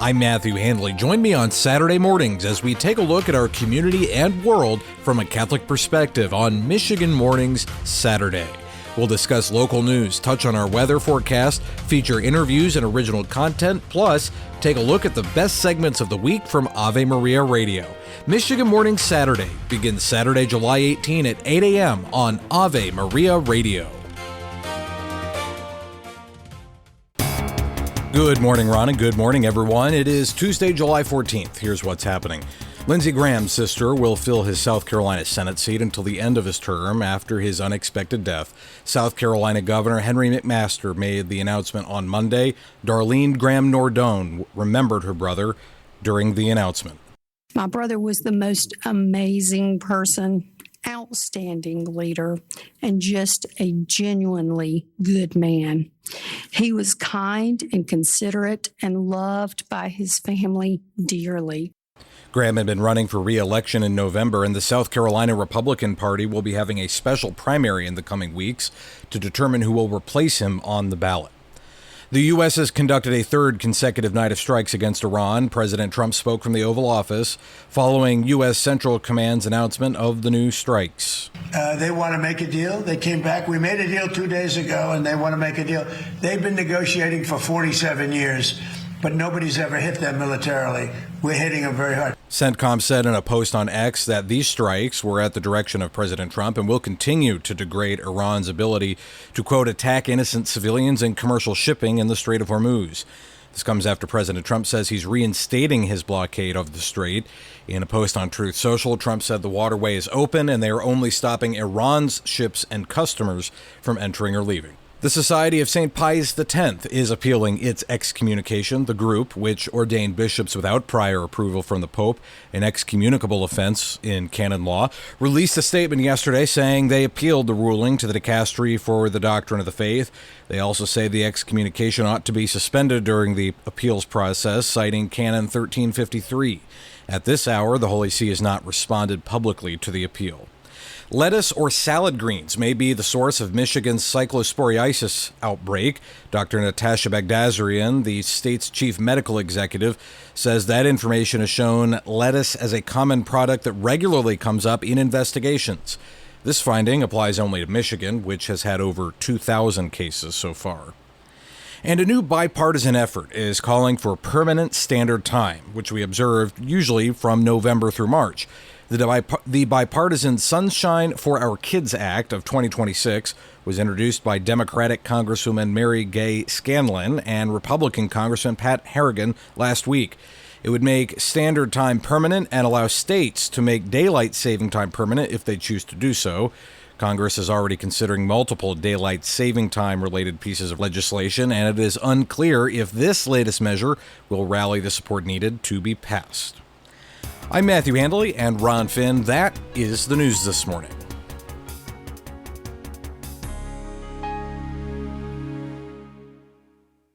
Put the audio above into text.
I'm Matthew Handley. Join me on Saturday mornings as we take a look at our community and world from a Catholic perspective on Michigan Mornings Saturday. We'll discuss local news, touch on our weather forecast, feature interviews and original content, plus take a look at the best segments of the week from Ave Maria Radio. Michigan Mornings Saturday begins Saturday, July 18 at 8 a.m. on Ave Maria Radio. Good morning, Ron, and good morning, everyone. It is Tuesday, July 14th. Here's what's happening. Lindsey Graham's sister will fill his South Carolina Senate seat until the end of his term after his unexpected death. South Carolina Governor Henry McMaster made the announcement on Monday. Darlene Graham Nordone remembered her brother during the announcement. My brother was the most amazing person, outstanding leader, and just a genuinely good man. He was kind and considerate and loved by his family dearly. Graham had been running for re-election in November, and the South Carolina Republican Party will be having a special primary in the coming weeks to determine who will replace him on the ballot. The U.S. has conducted a third consecutive night of strikes against Iran. President Trump spoke from the Oval Office following U.S. Central Command's announcement of the new strikes. They want to make a deal. They came back. We made a deal 2 days ago, and they want to make a deal. They've been negotiating for 47 years, but nobody's ever hit them militarily. We're hitting them very hard. CENTCOM said in a post on X that these strikes were at the direction of President Trump and will continue to degrade Iran's ability to, quote, attack innocent civilians and commercial shipping in the Strait of Hormuz. This comes after President Trump says he's reinstating his blockade of the strait. In a post on Truth Social, Trump said the waterway is open and they are only stopping Iran's ships and customers from entering or leaving. The Society of St. Pius X is appealing its excommunication. The group, which ordained bishops without prior approval from the Pope, an excommunicable offense in canon law, released a statement yesterday saying they appealed the ruling to the Dicastery for the Doctrine of the Faith. They also say the excommunication ought to be suspended during the appeals process, citing Canon 1353. At this hour, the Holy See has not responded publicly to the appeal. Lettuce or salad greens may be the source of Michigan's cyclosporiasis outbreak. Dr. Natasha Bagdasarian, the state's chief medical executive, says that information has shown lettuce as a common product that regularly comes up in investigations. This finding applies only to Michigan, which has had over 2,000 cases so far. And a new bipartisan effort is calling for permanent standard time, which we observed usually from November through March. The bipartisan Sunshine for Our Kids Act of 2026 was introduced by Democratic Congresswoman Mary Gay Scanlon and Republican Congressman Pat Harrigan last week. It would make standard time permanent and allow states to make daylight saving time permanent if they choose to do so. Congress is already considering multiple daylight saving time related pieces of legislation, and it is unclear if this latest measure will rally the support needed to be passed. I'm Matthew Handley and Ron Finn. That is the news this morning.